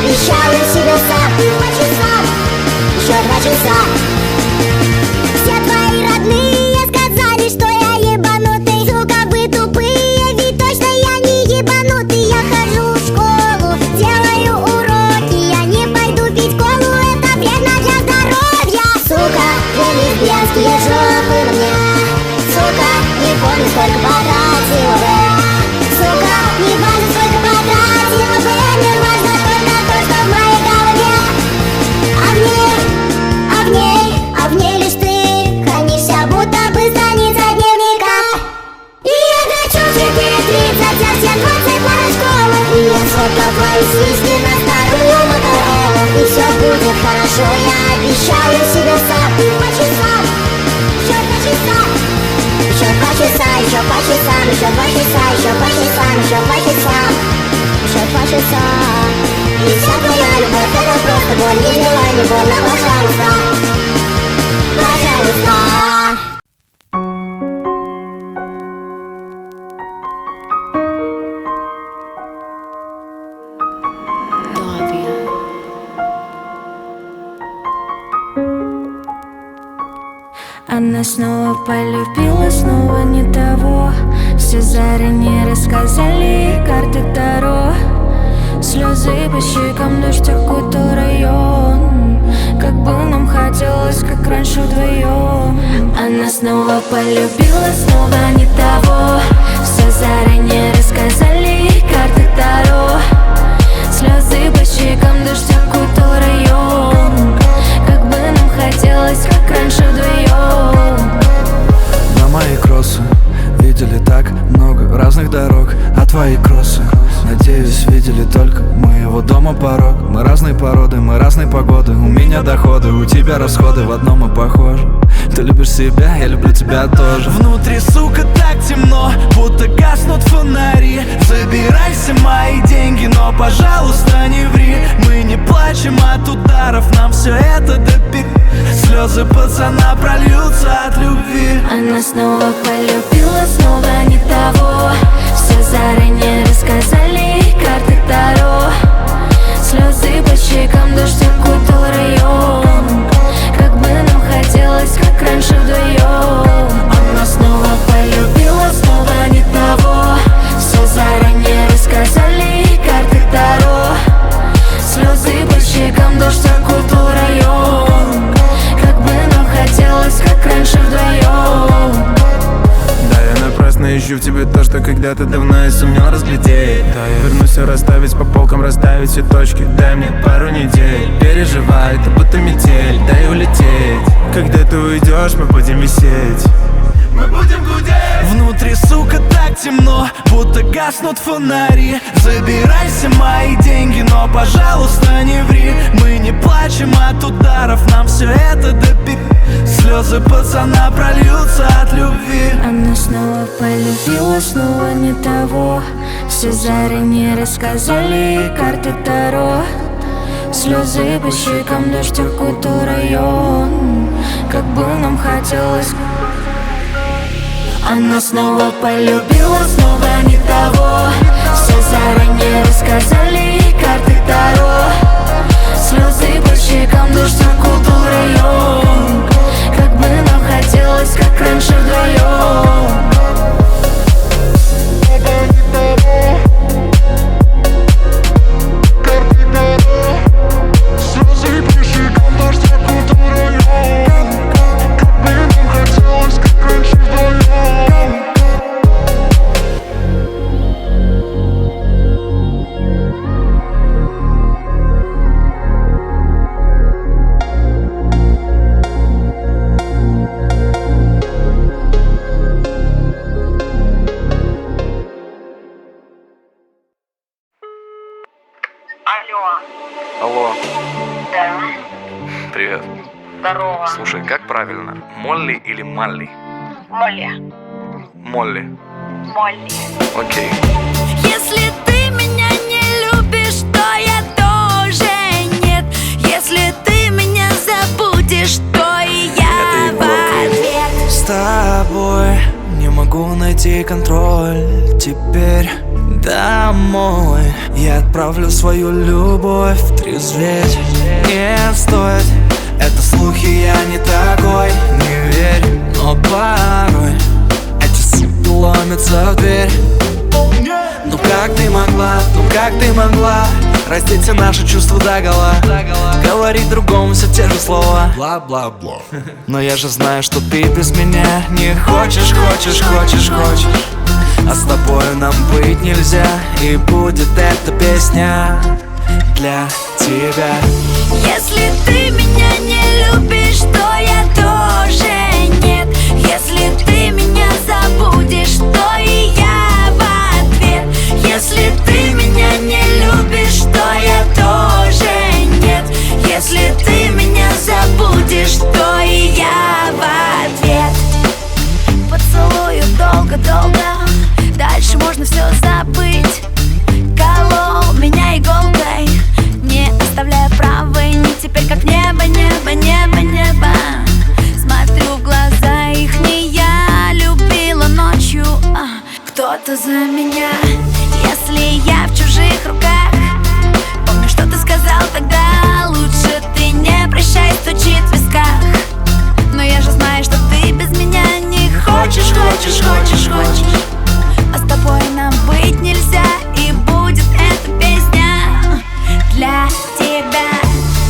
обещаю себе сам. 2 часа, еще 2 часа. Все твои родные сказали, что я ебанутый. Сука, вы тупые, ведь точно я не ебанутый. Я хожу в школу, делаю уроки. Я не пойду пить колу, это вредно для здоровья. Сука, две лесбиянские жопы на мне. Сука, не помню, сколько потратил бы. Сука, не важно, сколько потратил бы. Мне важно только то, что в моей голове. А в ней лишь ты хранишься, будто бы страница дневника. И я хочу 4:30, а все 20 пора школы. И я сфоткал твои сиськи на старую Моторолу. И все будет хорошо, я обещаю себе сам. 2 часа, еще 2 часа. Еще 2 часа, еще по часам, еще 2 часа, еще по часам, еще 2 часа, еще 2 часа. И вся твоя любовь это просто боль, не делай мне больно, пожалуйста, пожалуйста. Она снова полюбила, снова не того. Все заранее рассказали, карты Таро. Слезы по щекам, дождь окутал район. Как бы нам хотелось, как раньше вдвоем. Она снова полюбила, снова не того. Все заранее рассказали, карты Таро. Слезы по щекам, дождь окутал район. Как бы нам хотелось, как раньше вдвоем. На мои кроссы видели так много разных дорог. А твои кроссы, надеюсь, видели только моего дома порог. Мы разные породы, мы разные погоды. У меня доходы, у тебя расходы, в одном мы похожи. Ты любишь себя, я люблю тебя тоже. Внутри, сука, так темно, будто гаснут фонари. Забирай все мои деньги, но, пожалуйста, не ври. Мы не плачем от ударов, нам все это допик. Слезы пацана прольются от любви. Она снова полюбила, снова не того. Все заранее рассказали, карты Таро. Слезы по щекам, дождь окутал район. Как бы нам хотелось, как раньше вдвоем. Она снова полюбила, снова не того. Все заранее рассказали, карты Таро. Слезы по щекам, дождь окутал район. Как бы нам хотелось, как раньше вдвоем. Да, я напрасно ищу в тебе то, что когда-то давно я сумел разглядеть. Да, я вернусь все расставить по полкам, расставить все точки. Дай мне пару недель, переживай, это будто метель. Дай улететь, когда ты уйдешь, мы будем висеть. Мы будем гудеть. Внутри, сука, так темно, будто гаснут фонари. Забирай все мои деньги, но, пожалуйста, не ври. Мы не плачем от ударов, нам все это допик. Слезы пацана прольются от любви. Она снова полюбила, снова не того. Все заранее рассказали, карты Таро. Слезы по щекам, дождь окутал район. Как бы нам хотелось. Она снова полюбила, снова не того. Все заранее рассказали, карты Таро. Слезы по щекам, дождь окутал район. Как бы нам хотелось, как раньше вдвоем. Алло. Да, Привет. здорово. Слушай, как правильно? Молли или Малли? Молли. Молли. Молли. Окей. Если ты меня не любишь, то я тоже нет. Если ты меня забудешь, то и я в ответ. С тобой не могу найти контроль. Теперь домой. Я отправлю свою любовь трезветь. Не стоит, это слухи, я не такой. Не верь, но порой эти суки ломятся в дверь. Ну как ты могла, ну как ты могла раздеть все наши чувства догола, говорить другому все те же слова, бла-бла-бла. Но я же знаю, что ты без меня не хочешь, хочешь, хочешь, хочешь. А с тобой нам быть нельзя, и будет эта песня для тебя. Если ты меня не любишь, то я тоже нет. Если ты меня забудешь, то и я в ответ. Если ты меня не любишь, то я тоже нет. Если ты меня забудешь, то и я в ответ. Поцелую долго-долго, дальше можно все забыть. Колол меня иголкой, не оставляя правой ни. Теперь как небо, небо, небо, небо. Смотрю в глаза их, не я любила ночью, кто-то за меня. Если я в чужих руках, помню, что ты сказал тогда. Лучше ты не прощай, стучит в висках. Но я же знаю, что ты без меня не хочешь, хочешь, хочешь, хочешь. А с тобой нам быть нельзя, и будет эта песня для тебя.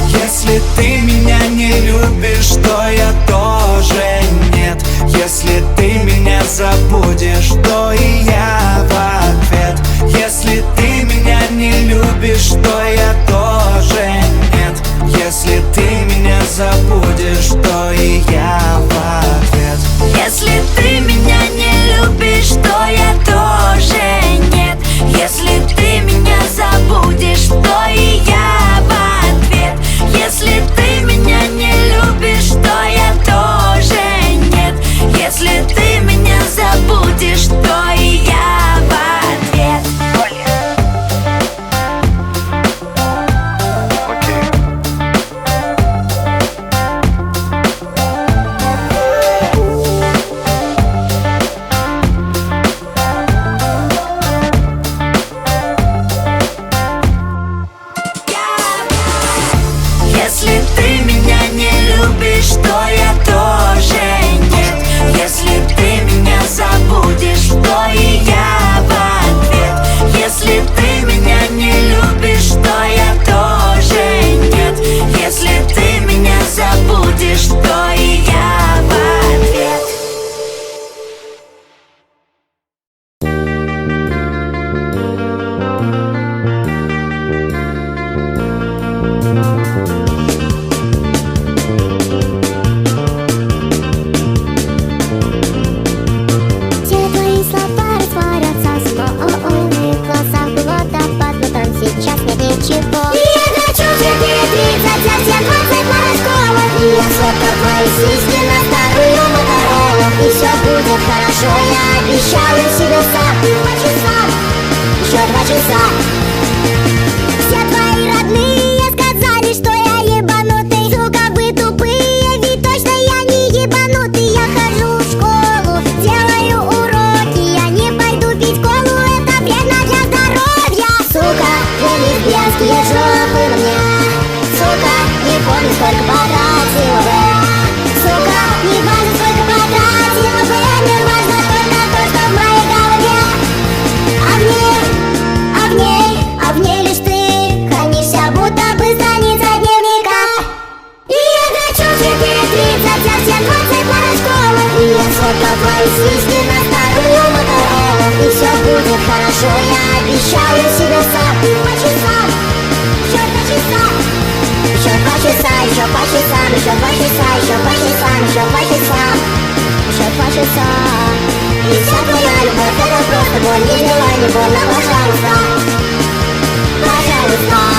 Если ты меня не любишь, то я тоже нет. Если ты меня забудешь, то и я в ответ. Если ты меня не любишь, то я тоже нет. Если ты меня забудешь, то и я в ответ. Если ты меня не любишь, то я тоже нет. Если ты меня забудешь, то и я в ответ. Если ты меня не любишь, то я тоже нет. Если ты меня забудешь, то и я в ответ. Если ты меня не любишь, то я тоже нет. Если ты меня забудешь, то и я в ответ. Если ты меня не любишь, то я тоже нет. Если ты меня забудешь, то и я в ответ. Все твои слова растворятся снова. В глазах было водопад, но там сейчас нет ничего. И я хочу тебе 30, а все 20 морозков. И я сфоткал твои сиськи на старую Моторолу. И все будет хорошо, я обещаю себе сам. 2 часа, еще 2 часа. Все твои родные сказали, что я ебанутый. Сука, вы тупые, ведь точно я не ебанутый. Я хожу в школу, делаю уроки. Я не пойду пить колу, это вредно для здоровья. Сука, две лесбиянские жопы на мне. Сука, не помню, сколько потратила бы. Сука, не важно, сколько потратила бы. Мне важно только то, что в моей голове. А в ней лишь ты хранишься, будто бы страница дневника. И я хочу тебе 30, а все 20 порошков. И я сфоткал твои сиськи на старую Моторолу. И все будет хорошо, я обещаю себе сам. 2 часа, еще 2 часа. Еще 2 часа, еще по часам. Еще 2 часа, еще по часам. Еще 2 часа, еще 2 часа. И вся твоя любовь, это просто боль. Не дела, не больно, пожалуйста. Пожалуйста.